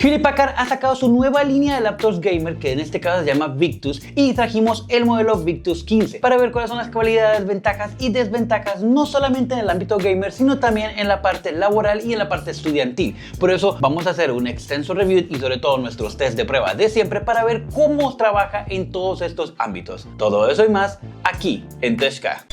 Hewlett Packard ha sacado su nueva línea de laptops gamer, que en este caso se llama Victus, y trajimos el modelo Victus 15 para ver cuáles son las cualidades, ventajas y desventajas, no solamente en el ámbito gamer, sino también en la parte laboral y en la parte estudiantil. Por eso vamos a hacer un extenso review y sobre todo nuestros test de prueba de siempre para ver cómo trabaja en todos estos ámbitos. Todo eso y más aquí en Teshka.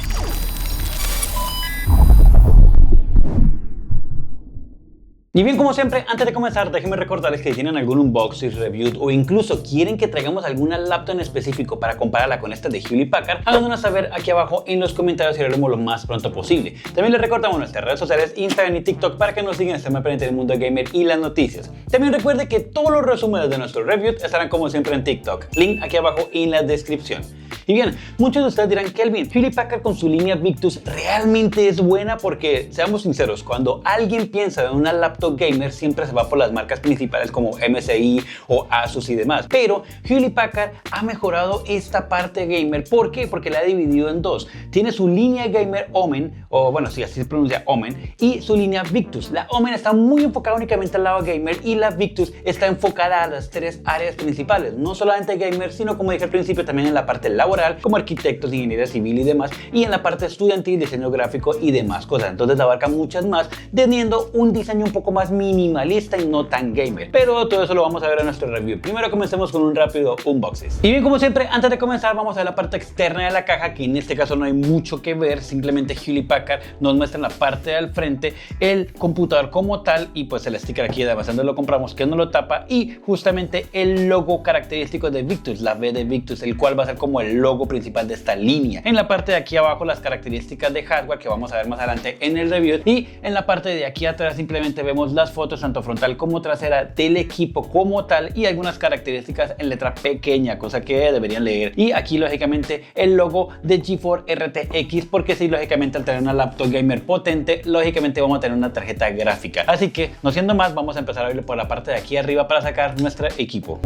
Y bien, como siempre, antes de comenzar, déjenme recordarles que si tienen algún unboxing, review o incluso quieren que traigamos alguna laptop en específico para compararla con esta de Hewlett Packard, háganos saber aquí abajo en los comentarios y lo haremos lo más pronto posible. También les recordamos nuestras redes sociales, Instagram y TikTok, para que nos sigan siempre pendientes del mundo gamer y las noticias. También recuerde que todos los resúmenes de nuestros reviews estarán como siempre en TikTok, link aquí abajo en la descripción. Y bien, muchos de ustedes dirán, Kelvin, Hewlett Packard con su línea Victus realmente es buena, porque seamos sinceros, cuando alguien piensa en una laptop gamer siempre se va por las marcas principales como MSI o Asus y demás, pero Hewlett Packard ha mejorado esta parte gamer. ¿Por qué? Porque la ha dividido en dos. Tiene su línea gamer Omen, o bueno, sí, así se pronuncia Omen, y su línea Victus. La Omen está muy enfocada únicamente al lado gamer y la Victus está enfocada a las tres áreas principales, no solamente gamer, sino como dije al principio también en la parte laboral, como arquitectos, ingeniería civil y demás, y en la parte estudiantil, diseño gráfico y demás cosas. Entonces abarca muchas más, teniendo un diseño un poco más minimalista y no tan gamer. Pero todo eso lo vamos a ver en nuestro review. Primero comencemos con un rápido unboxing. Y bien, como siempre, antes de comenzar vamos a ver la parte externa de la caja, que en este caso no hay mucho que ver, simplemente Hewlett Packard nos muestra en la parte del frente el computador como tal, y pues el sticker aquí de donde lo compramos que no lo tapa, y justamente el logo característico de Victus, la V de Victus, el cual va a ser como el logo principal de esta línea. En la parte de aquí abajo las características de hardware que vamos a ver más adelante en el review, y en la parte de aquí atrás simplemente vemos las fotos tanto frontal como trasera del equipo como tal, y algunas características en letra pequeña, cosa que deberían leer. Y aquí lógicamente el logo de GeForce RTX, porque sí, lógicamente al tener una laptop gamer potente, lógicamente vamos a tener una tarjeta gráfica. Así que no siendo más, vamos a empezar a verlo por la parte de aquí arriba para sacar nuestro equipo.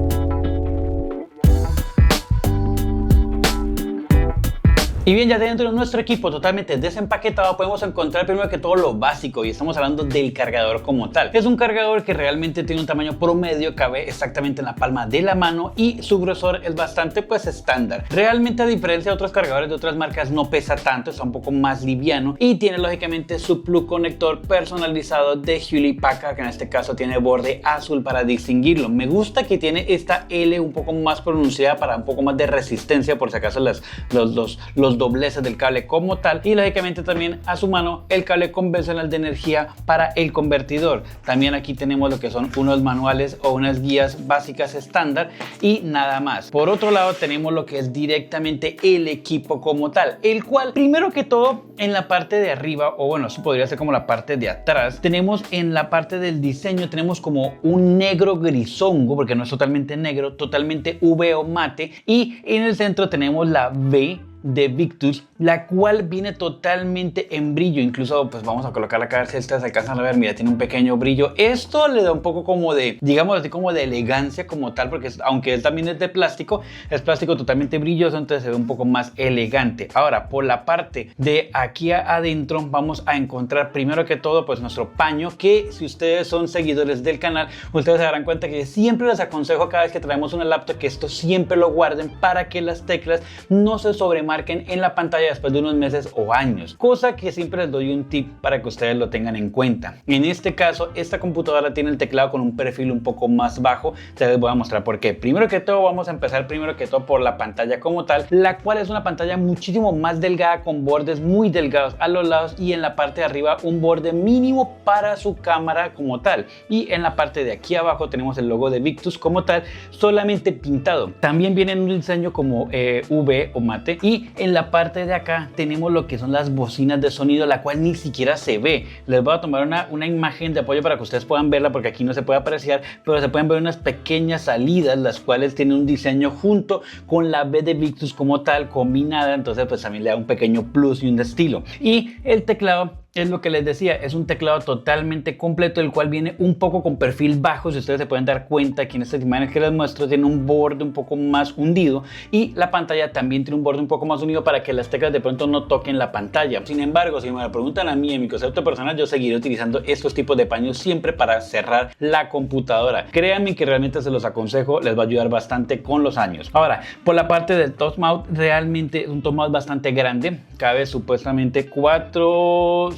Y bien, ya dentro de nuestro equipo totalmente desempaquetado podemos encontrar primero que todo lo básico, y estamos hablando del cargador como tal. Es un cargador que realmente tiene un tamaño promedio, cabe exactamente en la palma de la mano, y su grosor es bastante pues estándar. Realmente, a diferencia de otros cargadores de otras marcas, no pesa tanto, está un poco más liviano, y tiene lógicamente su plug conector personalizado de Hewlett Packard, que en este caso tiene borde azul para distinguirlo. Me gusta que tiene esta L un poco más pronunciada para un poco más de resistencia por si acaso los dobleces del cable como tal, y lógicamente también a su mano el cable convencional de energía para el convertidor. También aquí tenemos lo que son unos manuales o unas guías básicas estándar y nada más. Por otro lado tenemos lo que es directamente el equipo como tal, el cual primero que todo en la parte de arriba, o bueno, eso podría ser como la parte de atrás, tenemos en la parte del diseño tenemos como un negro grisongo, porque no es totalmente negro, totalmente V o mate, y en el centro tenemos la V de Victus, la cual viene totalmente en brillo. Incluso pues vamos a colocarla acá a ver si ustedes alcanzan a ver. Mira, tiene un pequeño brillo. Esto le da un poco como de, digamos así, como de elegancia como tal, porque aunque él también es de plástico, es plástico totalmente brilloso, entonces se ve un poco más elegante. Ahora, por la parte de aquí adentro vamos a encontrar primero que todo pues nuestro paño, que si ustedes son seguidores del canal, ustedes se darán cuenta que siempre les aconsejo cada vez que traemos una laptop que esto siempre lo guarden para que las teclas no se sobremarquen en la pantalla después de unos meses o años, cosa que siempre les doy un tip para que ustedes lo tengan en cuenta. En este caso, esta computadora tiene el teclado con un perfil un poco más bajo. Ya les voy a mostrar por qué. Primero que todo vamos a empezar por la pantalla como tal, la cual es una pantalla muchísimo más delgada, con bordes muy delgados a los lados, y en la parte de arriba un borde mínimo para su cámara como tal, y en la parte de aquí abajo tenemos el logo de Victus como tal, solamente pintado. También viene en un diseño como V o mate, y en la parte de acá tenemos lo que son las bocinas de sonido, la cual ni siquiera se ve. Les voy a tomar una imagen de apoyo para que ustedes puedan verla, porque aquí no se puede apreciar, pero se pueden ver unas pequeñas salidas, las cuales tienen un diseño junto con la V de Victus como tal combinada, entonces pues también le da un pequeño plus y un estilo. Y el teclado es lo que les decía, es un teclado totalmente completo, el cual viene un poco con perfil bajo. Si ustedes se pueden dar cuenta, aquí en estas imágenes que les muestro tiene un borde un poco más hundido y la pantalla también tiene un borde un poco más unido para que las teclas de pronto no toquen la pantalla. Sin embargo, si me lo preguntan a mí en mi concepto personal, yo seguiré utilizando estos tipos de paños siempre para cerrar la computadora. Créanme que realmente se los aconsejo, les va a ayudar bastante con los años. Ahora, por la parte del top mount, realmente es un top mount bastante grande, cabe supuestamente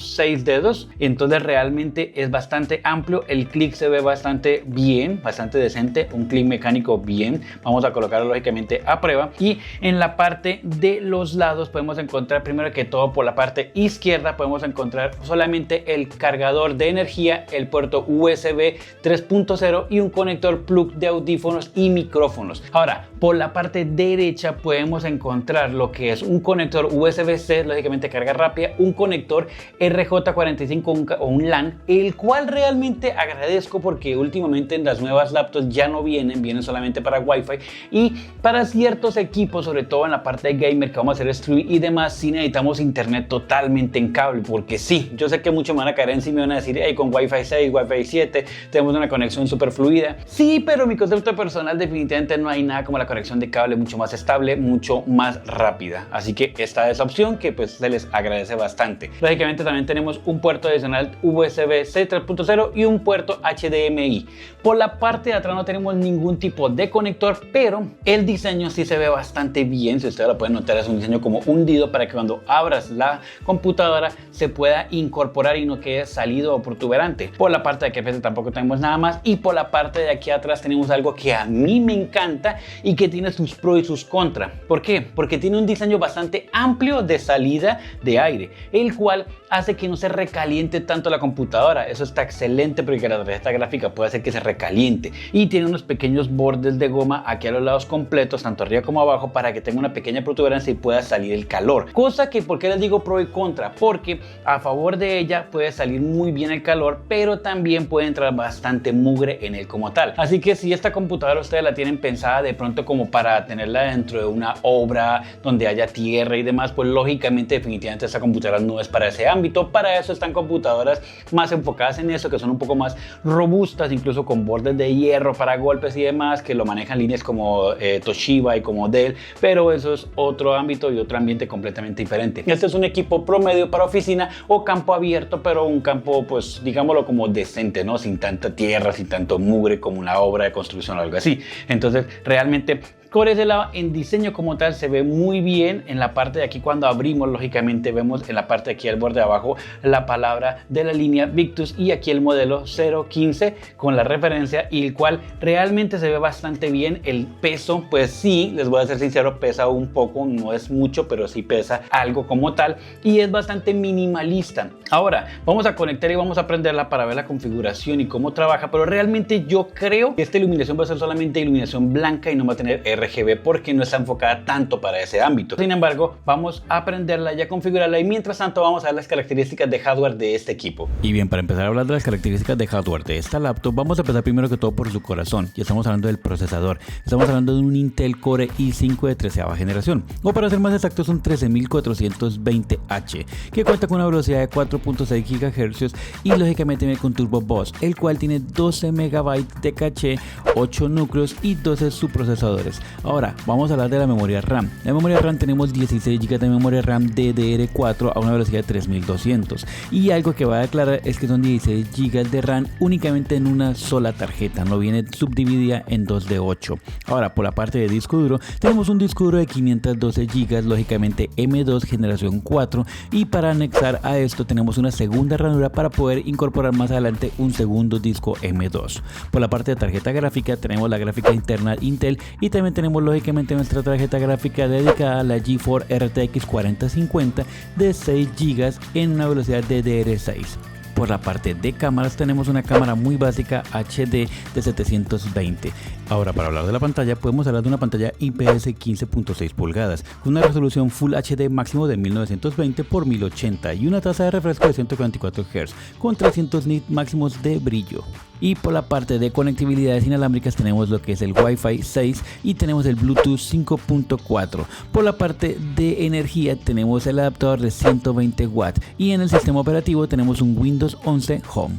6 dedos, entonces realmente es bastante amplio. El clic se ve bastante bien, bastante decente, un clic mecánico bien. Vamos a colocarlo lógicamente a prueba. Y en la parte de los lados podemos encontrar, primero que todo, por la parte izquierda podemos encontrar solamente el cargador de energía, el puerto USB 3.0 y un conector plug de audífonos y micrófonos. Ahora, por la parte derecha podemos encontrar lo que es un conector USB-C, lógicamente carga rápida, un conector RJ45 o un LAN, el cual realmente agradezco porque últimamente en las nuevas laptops ya no vienen solamente para Wi-Fi, y para ciertos equipos, sobre todo en la parte de gamer que vamos a hacer streaming y demás, sí necesitamos internet totalmente en cable, porque sí, yo sé que muchos me van a caer encima y me van a decir, hey, con Wi-Fi 6, Wi-Fi 7 tenemos una conexión súper fluida. Sí, pero mi concepto personal, definitivamente no hay nada como la conexión de cable, mucho más estable, mucho más rápida. Así que esta es la opción que pues se les agradece bastante. Lógicamente también tenemos un puerto adicional USB-C 3.0 y un puerto HDMI. Por la parte de atrás no tenemos ningún tipo de conector, pero el diseño sí se ve bastante bien. Si ustedes lo pueden notar, es un diseño como hundido para que cuando abras la computadora se pueda incorporar y no quede salido o protuberante. Por la parte de aquí atrás tampoco tenemos nada más, y por la parte de aquí atrás tenemos algo que a mí me encanta y que tiene sus pros y sus contras. ¿Por qué? Porque tiene un diseño bastante amplio de salida de aire, el cual hace que no se recaliente tanto la computadora. Eso está excelente porque la tarjeta gráfica puede hacer que se recaliente, y tiene unos pequeños bordes de goma aquí a los lados completos, tanto arriba como abajo, para que tenga una pequeña protuberancia y pueda salir el calor. Cosa que, ¿por qué les digo pro y contra? Porque a favor de ella puede salir muy bien el calor, pero también puede entrar bastante mugre en él como tal. Así que si esta computadora ustedes la tienen pensada de pronto como para tenerla dentro de una obra donde haya tierra y demás, pues lógicamente definitivamente esta computadora no es para ese ámbito. Para eso están computadoras más enfocadas en eso, que son un poco más robustas, incluso con bordes de hierro para golpes y demás, que lo manejan líneas como Toshiba y como Dell, pero eso es otro ámbito y otro ambiente completamente diferente. Este es un equipo promedio para oficina o campo abierto, pero un campo pues digámoslo como decente, ¿no? Sin tanta tierra, sin tanto mugre como una obra de construcción o algo así. Entonces realmente por ese lado, en diseño como tal se ve muy bien. En la parte de aquí, cuando abrimos, lógicamente vemos en la parte de aquí al borde de abajo la palabra de la línea Victus y aquí el modelo 015 con la referencia, y el cual realmente se ve bastante bien. El peso, pues sí, les voy a ser sincero, pesa un poco, no es mucho, pero sí pesa algo como tal, y es bastante minimalista. Ahora vamos a conectar y vamos a prenderla para ver la configuración y cómo trabaja, pero realmente yo creo que esta iluminación va a ser solamente iluminación blanca y no va a tener RGB porque no está enfocada tanto para ese ámbito. Sin embargo, vamos a prenderla y a configurarla, y mientras tanto vamos a ver las características de hardware de este equipo. Y bien, para empezar a hablar de las características de hardware de esta laptop, vamos a empezar primero que todo por su corazón, y estamos hablando del procesador. Estamos hablando de un Intel Core i5 de 13ª generación, o para ser más exactos un 13420H, que cuenta con una velocidad de 4.6 GHz y lógicamente viene con Turbo Bus, el cual tiene 12 MB de caché, 8 núcleos y 12 subprocesadores. Ahora vamos a hablar de la memoria RAM. La memoria RAM tenemos 16 GB de memoria RAM DDR4 a una velocidad de 3200, y algo que voy a aclarar es que son 16 GB de RAM únicamente en una sola tarjeta, no viene subdividida en 2 de 8. Ahora, por la parte de disco duro, tenemos un disco duro de 512 GB, lógicamente M2 generación 4, y para anexar a esto tenemos una segunda ranura para poder incorporar más adelante un segundo disco M2. Por la parte de tarjeta gráfica tenemos la gráfica interna Intel, y también tenemos lógicamente nuestra tarjeta gráfica dedicada a la GeForce RTX 4050 de 6 GB en una velocidad DDR6. Por la parte de cámaras tenemos una cámara muy básica HD de 720. Ahora, para hablar de la pantalla, podemos hablar de una pantalla IPS 15.6 pulgadas con una resolución Full HD máximo de 1920 x 1080 y una tasa de refresco de 144 Hz con 300 nits máximos de brillo. Y por la parte de conectividades inalámbricas tenemos lo que es el Wi-Fi 6 y tenemos el Bluetooth 5.4. Por la parte de energía tenemos el adaptador de 120 watts y en el sistema operativo tenemos un Windows 11 Home.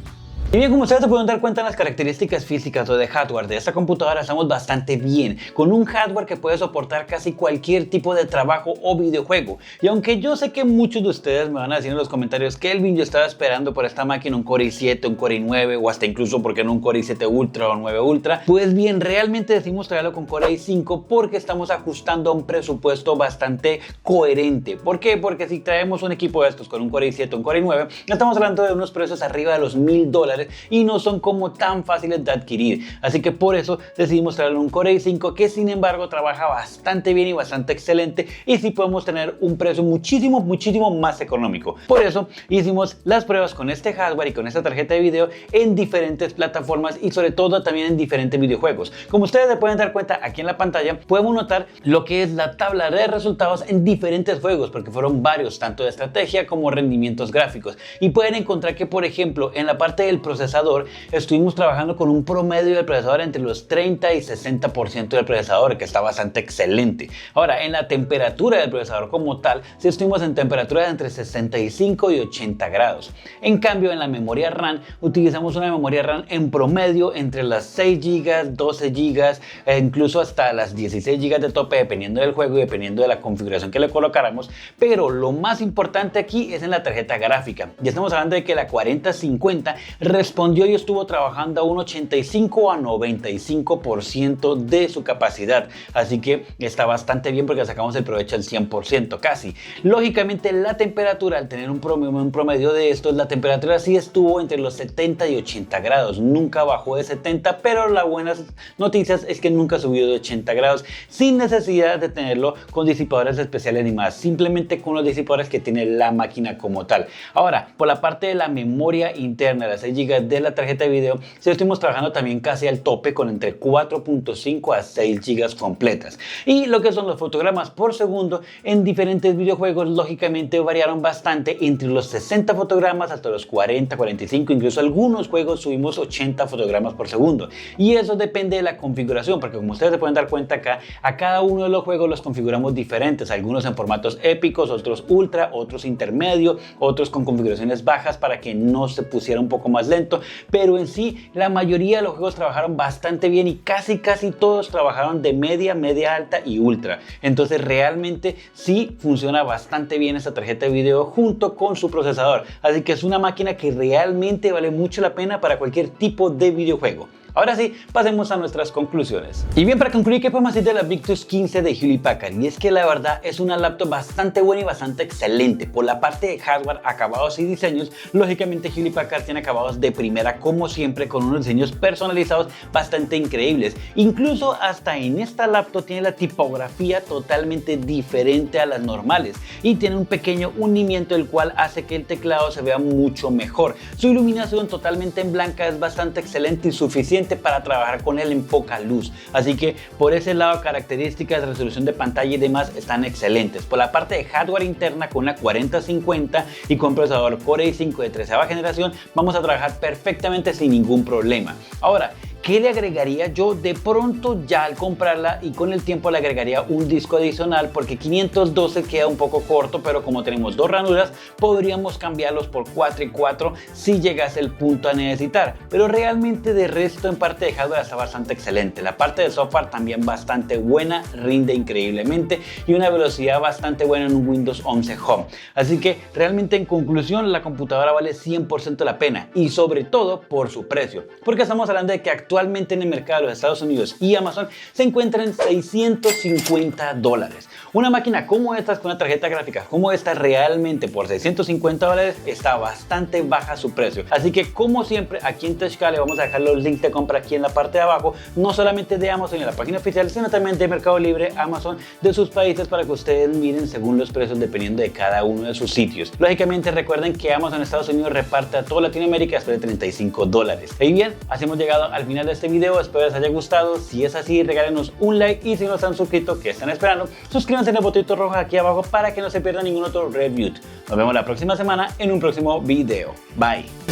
Y bien, como ustedes se pueden dar cuenta en las características físicas o de hardware de esta computadora, estamos bastante bien, con un hardware que puede soportar casi cualquier tipo de trabajo o videojuego. Y aunque yo sé que muchos de ustedes me van a decir en los comentarios que Elvin, yo estaba esperando por esta máquina un Core i7, un Core i9 o hasta incluso porque no un Core i7 Ultra o 9 Ultra, pues bien, realmente decidimos traerlo con Core i5 porque estamos ajustando a un presupuesto bastante coherente. ¿Por qué? Porque si traemos un equipo de estos con un Core i7 o un Core i9, estamos hablando de unos precios arriba de los $1000 y no son como tan fáciles de adquirir. Así que por eso decidimos traerle un Core i5 que sin embargo trabaja bastante bien y bastante excelente, y sí podemos tener un precio muchísimo más económico. Por eso hicimos las pruebas con este hardware y con esta tarjeta de video en diferentes plataformas y sobre todo también en diferentes videojuegos. Como ustedes se pueden dar cuenta aquí en la pantalla, podemos notar lo que es la tabla de resultados en diferentes juegos, porque fueron varios, tanto de estrategia como rendimientos gráficos, y pueden encontrar que por ejemplo en la parte del procesador estuvimos trabajando con un promedio del procesador entre los 30 y 60% del procesador, que está bastante excelente. Ahora, en la temperatura del procesador como tal, sí estuvimos en temperaturas entre 65 y 80 grados. En cambio, en la memoria RAM utilizamos una memoria RAM en promedio entre las 6 GB, 12 GB e incluso hasta las 16 GB de tope, dependiendo del juego y dependiendo de la configuración que le colocáramos. Pero lo más importante aquí es en la tarjeta gráfica, y estamos hablando de que la 4050 respondió y estuvo trabajando a un 85 a 95% de su capacidad, así que está bastante bien porque sacamos el provecho al 100% casi. Lógicamente la temperatura, al tener un promedio de estos, la temperatura sí estuvo entre los 70 y 80 grados, nunca bajó de 70, pero la buena noticia es que nunca subió de 80 grados sin necesidad de tenerlo con disipadores especiales ni más, simplemente con los disipadores que tiene la máquina como tal. Ahora, por la parte de la memoria interna, las 6 GB de la tarjeta de video, sí estuvimos trabajando también casi al tope con entre 4.5 a 6 GB completas. Y lo que son los fotogramas por segundo en diferentes videojuegos, lógicamente variaron bastante entre los 60 fotogramas hasta los 40, 45, incluso algunos juegos subimos 80 fotogramas por segundo. Y eso depende de la configuración, porque como ustedes se pueden dar cuenta acá, a cada uno de los juegos los configuramos diferentes, algunos en formatos épicos, otros ultra, otros intermedio, otros con configuraciones bajas para que no se pusiera un poco más lento, pero en sí la mayoría de los juegos trabajaron bastante bien y casi todos trabajaron de media alta y ultra. Entonces realmente sí funciona bastante bien esta tarjeta de video junto con su procesador, así que es una máquina que realmente vale mucho la pena para cualquier tipo de videojuego. Ahora sí, pasemos a nuestras conclusiones. Y bien, para concluir, ¿qué podemos decir de la Victus 15 de Hewlett Packard? Y es que la verdad es una laptop bastante buena y bastante excelente. Por la parte de hardware, acabados y diseños, lógicamente Hewlett Packard tiene acabados de primera como siempre, con unos diseños personalizados bastante increíbles. Incluso hasta en esta laptop tiene la tipografía totalmente diferente a las normales y tiene un pequeño hundimiento, el cual hace que el teclado se vea mucho mejor. Su iluminación totalmente en blanca es bastante excelente y suficiente para trabajar con él en poca luz, así que por ese lado características de resolución de pantalla y demás están excelentes. Por la parte de hardware interna, con la 4050 y con procesador Core i5 de 13ª generación, vamos a trabajar perfectamente sin ningún problema. Ahora, ¿qué le agregaría? Yo de pronto ya al comprarla y con el tiempo le agregaría un disco adicional, porque 512 queda un poco corto, pero como tenemos dos ranuras podríamos cambiarlos por 4 y 4 si llegase el punto a necesitar. Pero realmente de resto en parte de hardware está bastante excelente. La parte de software también bastante buena, rinde increíblemente y una velocidad bastante buena en un Windows 11 Home. Así que realmente en conclusión la computadora vale 100% la pena, y sobre todo por su precio, porque estamos hablando de que actualmente en el mercado de los Estados Unidos y Amazon se encuentra en $650. Una máquina como esta, con una tarjeta gráfica como esta, realmente por $650 está bastante baja su precio. Así que como siempre aquí en TechCal le vamos a dejar los links de compra aquí en la parte de abajo, no solamente de Amazon en la página oficial, sino también de Mercado Libre, Amazon, de sus países, para que ustedes miren según los precios dependiendo de cada uno de sus sitios. Lógicamente recuerden que Amazon Estados Unidos reparte a toda Latinoamérica hasta de $35. Y bien, así hemos llegado al final de este video, espero les haya gustado. Si es así, regálenos un like, y si no están suscritos, ¿qué están esperando? Suscríbanse en el botoncito rojo aquí abajo para que no se pierdan ningún otro review. Nos vemos la próxima semana en un próximo video. Bye.